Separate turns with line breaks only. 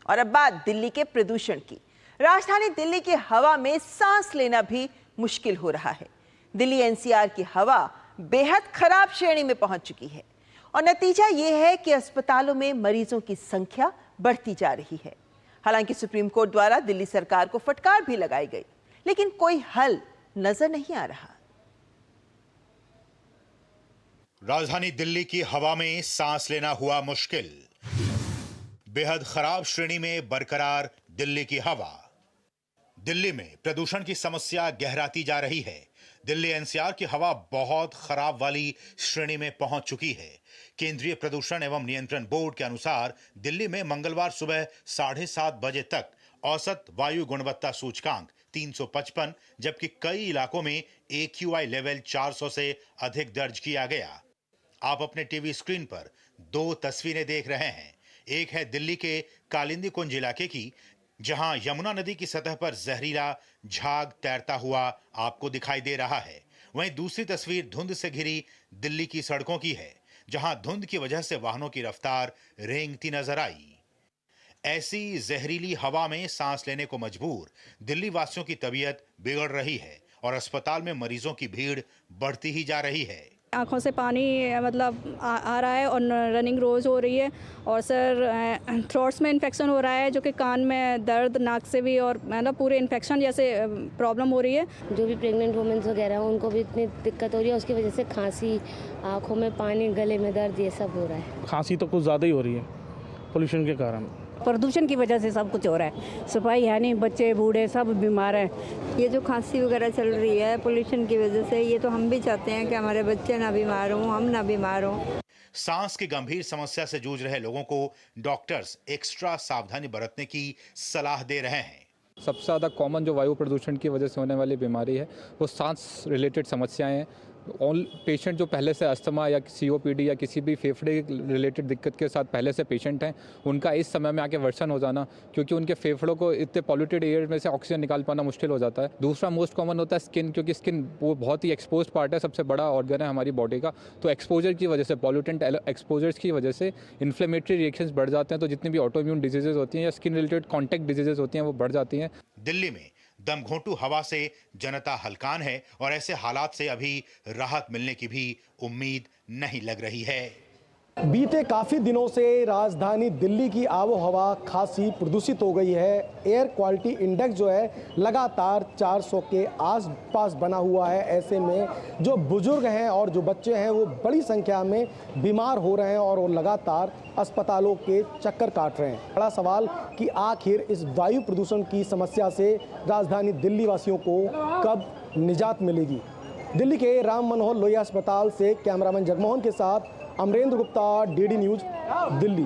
और अब बात दिल्ली के प्रदूषण की। राजधानी दिल्ली की हवा में सांस लेना भी मुश्किल हो रहा है। दिल्ली एनसीआर की हवा बेहद खराब श्रेणी में पहुंच चुकी है और नतीजा यह है कि अस्पतालों में मरीजों की संख्या बढ़ती जा रही है। हालांकि सुप्रीम कोर्ट द्वारा दिल्ली सरकार को फटकार भी लगाई गई, लेकिन कोई हल नजर नहीं आ रहा।
राजधानी दिल्ली की हवा में सांस लेना हुआ मुश्किल। बेहद खराब श्रेणी में बरकरार दिल्ली की हवा। दिल्ली में प्रदूषण की समस्या गहराती जा रही है। दिल्ली एनसीआर की हवा बहुत खराब वाली श्रेणी में पहुंच चुकी है। केंद्रीय प्रदूषण एवं नियंत्रण बोर्ड के अनुसार दिल्ली में मंगलवार सुबह 7:30 बजे तक औसत वायु गुणवत्ता सूचकांक 355, जबकि कई इलाकों में AQI लेवल 400 से अधिक दर्ज किया गया। आप अपने टीवी स्क्रीन पर दो तस्वीरें देख रहे हैं। एक है दिल्ली के कालिंदी कुंज इलाके की, जहां यमुना नदी की सतह पर जहरीला झाग तैरता हुआ आपको दिखाई दे रहा है। वहीं दूसरी तस्वीर धुंध से घिरी दिल्ली की सड़कों की है, जहां धुंध की वजह से वाहनों की रफ्तार रेंगती नजर आई। ऐसी जहरीली हवा में सांस लेने को मजबूर दिल्ली वासियों की तबीयत बिगड़ रही है और अस्पताल में मरीजों की भीड़ बढ़ती ही जा रही है।
आँखों से पानी मतलब आ रहा है और रनिंग रोज़ हो रही है और सर थ्रोट्स में इन्फेक्शन हो रहा है, जो कि कान में दर्द, नाक से भी, और मतलब पूरे इन्फेक्शन जैसे प्रॉब्लम हो रही है।
जो भी प्रेग्नेंट वुमेन्स वगैरह हैं उनको भी इतनी दिक्कत हो रही है, उसकी वजह से खांसी, आँखों में पानी, गले में दर्द, ये सब हो रहा है।
खांसी तो कुछ ज़्यादा ही हो रही है पोल्यूशन के कारण।
प्रदूषण की वजह से सब कुछ हो रहा है। सफाई है नहीं, बच्चे बूढ़े सब बीमार हैं।
ये जो खांसी वगैरह चल रही है पोल्यूशन की वजह से, ये तो हम भी चाहते हैं कि हमारे बच्चे ना बीमार हों, हम ना बीमार हों।
सांस की गंभीर समस्या से जूझ रहे लोगों को डॉक्टर्स एक्स्ट्रा सावधानी बरतने की सलाह दे रहे हैं।
सबसे ज़्यादा कॉमन जो वायु प्रदूषण की वजह से होने वाली बीमारी है वो सांस रिलेटेड समस्याएं हैं। ऑल पेशेंट जो पहले से अस्थमा या COPD या किसी भी फेफड़े रिलेटेड दिक्कत के साथ पहले से पेशेंट हैं, उनका इस समय में आके वर्सन हो जाना, क्योंकि उनके फेफड़ों को इतने पॉल्यूटेड एयर में से ऑक्सीजन निकाल पाना मुश्किल हो जाता है। दूसरा मोस्ट कॉमन होता है स्किन, क्योंकि स्किन वो बहुत ही एक्सपोज पार्ट है, सबसे बड़ा ऑर्गन है हमारी बॉडी का। तो एक्सपोजर की वजह से, पॉल्यूटेंट एक्सपोजर्स की वजह से इन्फ्लेमेटरी रिएक्शंस बढ़ जाते हैं। तो जितनी भी ऑटो इम्यून डिजीजेज होती हैं या स्किन रिलेटेड कॉन्टैक्ट डिजीजेज होती हैं वो बढ़ जाती हैं।
दिल्ली में दमघोंटू हवा से जनता हलकान है और ऐसे हालात से अभी राहत मिलने की भी उम्मीद नहीं लग रही है।
बीते काफ़ी दिनों से राजधानी दिल्ली की आबो हवा खासी प्रदूषित हो गई है। एयर क्वालिटी इंडेक्स जो है लगातार 400 के आसपास बना हुआ है। ऐसे में जो बुजुर्ग हैं और जो बच्चे हैं वो बड़ी संख्या में बीमार हो रहे हैं और वो लगातार अस्पतालों के चक्कर काट रहे हैं। बड़ा सवाल कि आखिर इस वायु प्रदूषण की समस्या से राजधानी दिल्ली वासियों को कब निजात मिलेगी। दिल्ली के राम मनोहर लोहिया अस्पताल से कैमरामैन जगमोहन के साथ अमरेंद्र गुप्ता, DD न्यूज़, दिल्ली।